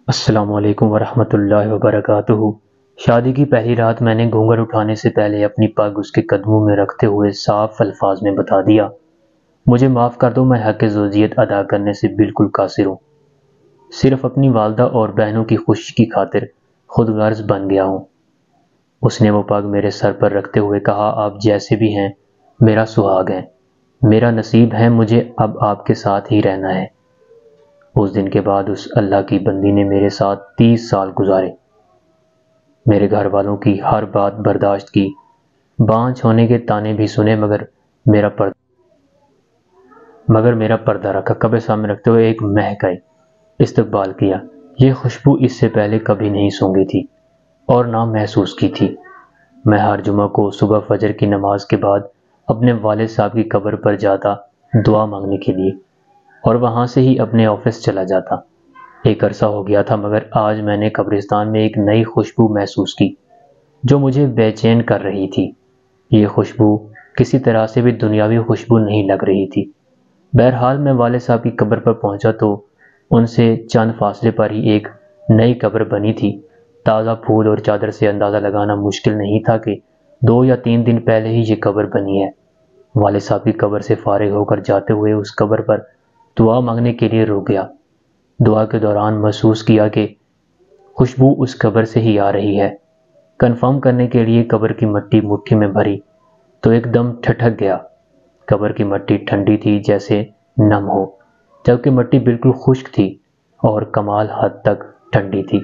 السلام علیکم ورحمۃ اللہ وبرکاتہ۔ شادی کی پہلی رات میں نے گھونگھٹ اٹھانے سے پہلے اپنی پگ اس کے قدموں میں رکھتے ہوئے صاف الفاظ میں بتا دیا، مجھے معاف کر دو، میں حق زوجیت ادا کرنے سے بالکل قاصر ہوں۔ صرف اپنی والدہ اور بہنوں کی خوشی کی خاطر خود غرض بن گیا ہوں۔ اس نے وہ پگ میرے سر پر رکھتے ہوئے کہا، آپ جیسے بھی ہیں میرا سہاگ ہیں، میرا نصیب ہے، مجھے اب آپ کے ساتھ ہی رہنا ہے۔ اس دن کے بعد اس اللہ کی بندی نے میرے ساتھ 30 سال گزارے، میرے گھر والوں کی ہر بات برداشت کی، بانجھ ہونے کے طعنے بھی سنے، مگر میرا پردہ رکھا، قبر سامنے رکھتے ہوئے ایک مہک کا استقبال کیا۔ یہ خوشبو اس سے پہلے کبھی نہیں سونگھی تھی اور نہ محسوس کی تھی۔ میں ہر جمعہ کو صبح فجر کی نماز کے بعد اپنے والد صاحب کی قبر پر جاتا دعا مانگنے کے لیے، اور وہاں سے ہی اپنے آفس چلا جاتا۔ ایک عرصہ ہو گیا تھا، مگر آج میں نے قبرستان میں ایک نئی خوشبو محسوس کی جو مجھے بے چین کر رہی تھی۔ یہ خوشبو کسی طرح سے بھی دنیاوی خوشبو نہیں لگ رہی تھی۔ بہرحال میں والد صاحب کی قبر پر پہنچا تو ان سے چند فاصلے پر ہی ایک نئی قبر بنی تھی۔ تازہ پھول اور چادر سے اندازہ لگانا مشکل نہیں تھا کہ 2 یا 3 دن پہلے ہی یہ قبر بنی ہے۔ والد صاحب کی قبر سے فارغ ہو کر جاتے ہوئے اس قبر پر دعا مانگنے کے لیے رک گیا۔ دعا کے دوران محسوس کیا کہ خوشبو اس قبر سے ہی آ رہی ہے۔ کنفرم کرنے کے لیے قبر کی مٹی مٹھی میں بھری تو ایک دم ٹھٹک گیا۔ قبر کی مٹی ٹھنڈی تھی جیسے نم ہو، جبکہ مٹی بالکل خشک تھی اور کمال حد تک ٹھنڈی تھی۔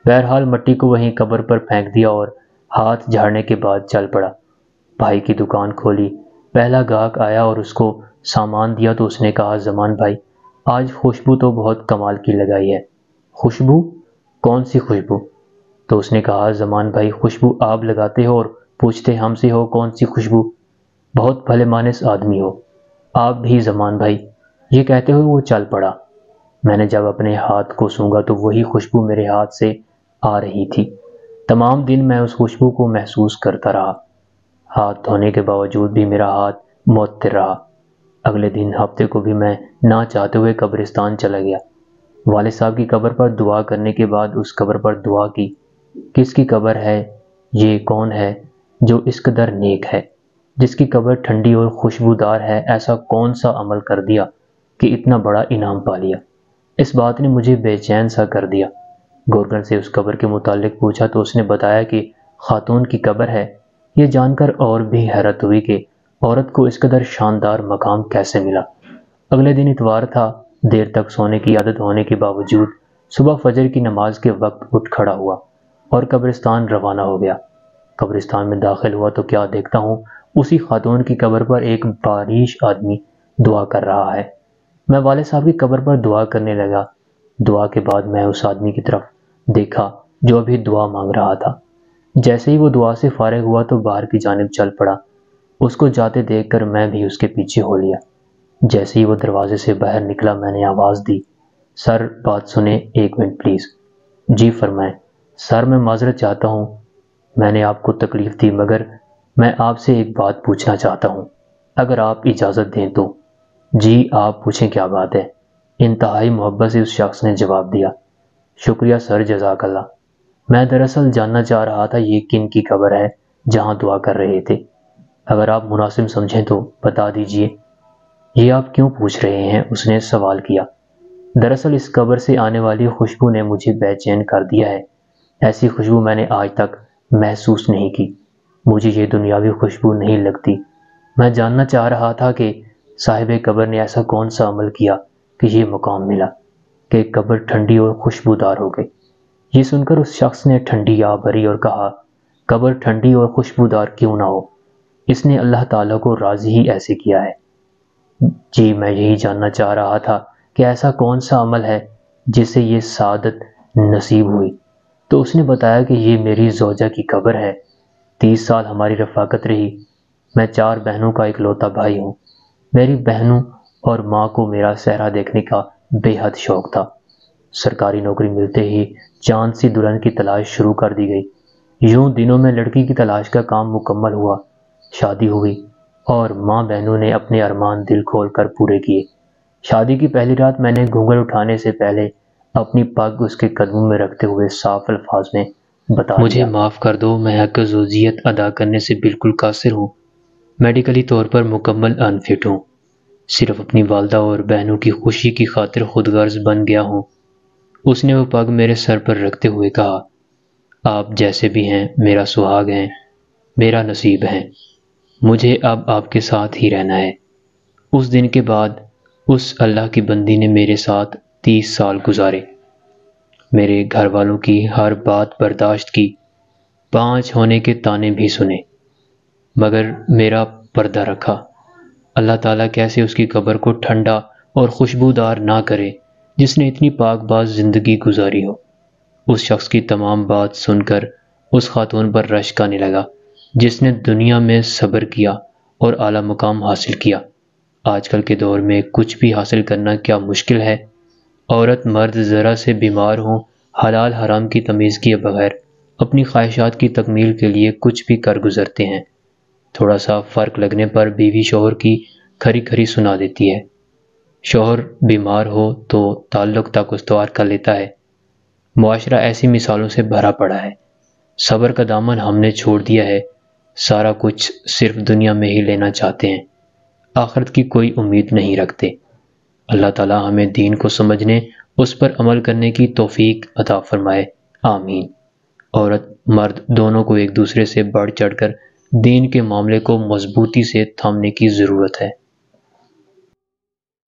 بہرحال مٹی کو وہیں قبر پر پھینک دیا اور ہاتھ جھاڑنے کے بعد چل پڑا۔ بھائی کی دکان کھولی، پہلا گاہک آیا اور اس کو سامان دیا تو اس نے کہا، زمان بھائی آج خوشبو تو بہت کمال کی لگائی ہے۔ خوشبو؟ کون سی خوشبو؟ تو اس نے کہا، زمان بھائی خوشبو آپ لگاتے ہو اور پوچھتے ہم سے ہو کون سی خوشبو؟ بہت بھلے مانس آدمی ہو آپ بھی زمان بھائی۔ یہ کہتے ہوئے وہ چل پڑا۔ میں نے جب اپنے ہاتھ کو سونگھا تو وہی خوشبو میرے ہاتھ سے آ رہی تھی۔ تمام دن میں اس خوشبو کو محسوس کرتا رہا۔ ہاتھ دھونے کے باوجود بھی میرا ہاتھ معطر رہا۔ اگلے دن ہفتے کو بھی میں نہ چاہتے ہوئے قبرستان چلا گیا۔ والد صاحب کی قبر پر دعا کرنے کے بعد اس قبر پر دعا کی، کس کی قبر ہے یہ؟ کون ہے جو اس قدر نیک ہے، جس کی قبر ٹھنڈی اور خوشبودار ہے؟ ایسا کون سا عمل کر دیا کہ اتنا بڑا انعام پا لیا؟ اس بات نے مجھے بے چین سا کر دیا۔ گورنر سے اس قبر کے متعلق پوچھا تو اس نے بتایا کہ خاتون کی قبر ہے۔ یہ جان کر اور بھی حیرت ہوئی کہ عورت کو اس قدر شاندار مقام کیسے ملا۔ اگلے دن اتوار تھا۔ دیر تک سونے کی عادت ہونے کے باوجود صبح فجر کی نماز کے وقت اٹھ کھڑا ہوا اور قبرستان روانہ ہو گیا۔ قبرستان میں داخل ہوا تو کیا دیکھتا ہوں، اسی خاتون کی قبر پر ایک باریش آدمی دعا کر رہا ہے۔ میں والد صاحب کی قبر پر دعا کرنے لگا۔ دعا کے بعد میں اس آدمی کی طرف دیکھا جو ابھی دعا مانگ رہا تھا۔ جیسے ہی وہ دعا سے فارغ ہوا تو باہر کی جانب چل پڑا۔ اس کو جاتے دیکھ کر میں بھی اس کے پیچھے ہو لیا۔ جیسے ہی وہ دروازے سے باہر نکلا میں نے آواز دی، سر بات سنیں، 1 منٹ پلیز۔ جی فرمائیں۔ سر میں معذرت چاہتا ہوں، میں نے آپ کو تکلیف دی، مگر میں آپ سے ایک بات پوچھنا چاہتا ہوں اگر آپ اجازت دیں تو۔ جی آپ پوچھیں، کیا بات ہے؟ انتہائی محبت سے اس شخص نے جواب دیا۔ شکریہ سر، جزاک اللہ۔ میں دراصل جاننا چاہ رہا تھا یہ کن کی قبر ہے جہاں دعا کر رہے تھے؟ اگر آپ مناسب سمجھیں تو بتا دیجئے۔ یہ آپ کیوں پوچھ رہے ہیں؟ اس نے سوال کیا۔ دراصل اس قبر سے آنے والی خوشبو نے مجھے بے چین کر دیا ہے۔ ایسی خوشبو میں نے آج تک محسوس نہیں کی۔ مجھے یہ دنیاوی خوشبو نہیں لگتی۔ میں جاننا چاہ رہا تھا کہ صاحب قبر نے ایسا کون سا عمل کیا کہ یہ مقام ملا کہ قبر ٹھنڈی اور خوشبودار ہو گئی۔ یہ سن کر اس شخص نے ٹھنڈی آہ بھری اور کہا، قبر ٹھنڈی اور خوشبودار کیوں نہ ہو، اس نے اللہ تعالیٰ کو راضی ہی ایسے کیا ہے۔ جی میں یہی جاننا چاہ رہا تھا کہ ایسا کون سا عمل ہے جس سے یہ سعادت نصیب ہوئی۔ تو اس نے بتایا کہ یہ میری زوجہ کی قبر ہے۔ 30 سال ہماری رفاقت رہی۔ میں 4 بہنوں کا اکلوتا بھائی ہوں۔ میری بہنوں اور ماں کو میرا صحرا دیکھنے کا بے حد شوق تھا۔ سرکاری نوکری ملتے ہی چاند سی دلہن کی تلاش شروع کر دی گئی۔ یوں دنوں میں لڑکی کی تلاش کا کام مکمل ہوا، شادی ہوئی اور ماں بہنوں نے اپنے ارمان دل کھول کر پورے کیے۔ شادی کی پہلی رات میں نے گھونگھٹ اٹھانے سے پہلے اپنی پگ اس کے قدموں میں رکھتے ہوئے صاف الفاظ میں بتا دیا، مجھے معاف کر دو، میں حق زوجیت ادا کرنے سے بالکل قاصر ہوں، میڈیکلی طور پر مکمل انفٹ ہوں، صرف اپنی والدہ اور بہنوں کی خوشی کی خاطر خود غرض بن گیا ہوں۔ اس نے وہ پگ میرے سر پر رکھتے ہوئے کہا، آپ جیسے بھی ہیں میرا سہاگ ہیں، میرا نصیب ہیں، مجھے اب آپ کے ساتھ ہی رہنا ہے۔ اس دن کے بعد اس اللہ کی بندی نے میرے ساتھ 30 سال گزارے، میرے گھر والوں کی ہر بات برداشت کی، 5 ہونے کے طعنے بھی سنے، مگر میرا پردہ رکھا۔ اللہ تعالیٰ کیسے اس کی قبر کو ٹھنڈا اور خوشبودار نہ کرے جس نے اتنی پاک باز زندگی گزاری ہو۔ اس شخص کی تمام بات سن کر اس خاتون پر رشک آنے لگا جس نے دنیا میں صبر کیا اور اعلیٰ مقام حاصل کیا۔ آج کل کے دور میں کچھ بھی حاصل کرنا کیا مشکل ہے۔ عورت مرد ذرا سے بیمار ہوں، حلال حرام کی تمیز کیے بغیر اپنی خواہشات کی تکمیل کے لیے کچھ بھی کر گزرتے ہیں۔ تھوڑا سا فرق لگنے پر بیوی شوہر کی کھری کھری سنا دیتی ہے، شوہر بیمار ہو تو تعلق تک استوار کر لیتا ہے۔ معاشرہ ایسی مثالوں سے بھرا پڑا ہے۔ صبر کا دامن ہم نے چھوڑ دیا ہے، سارا کچھ صرف دنیا میں ہی لینا چاہتے ہیں، آخرت کی کوئی امید نہیں رکھتے۔ اللہ تعالی ہمیں دین کو سمجھنے، اس پر عمل کرنے کی توفیق عطا فرمائے، آمین۔ عورت مرد دونوں کو ایک دوسرے سے بڑھ چڑھ کر دین کے معاملے کو مضبوطی سے تھامنے کی ضرورت ہے۔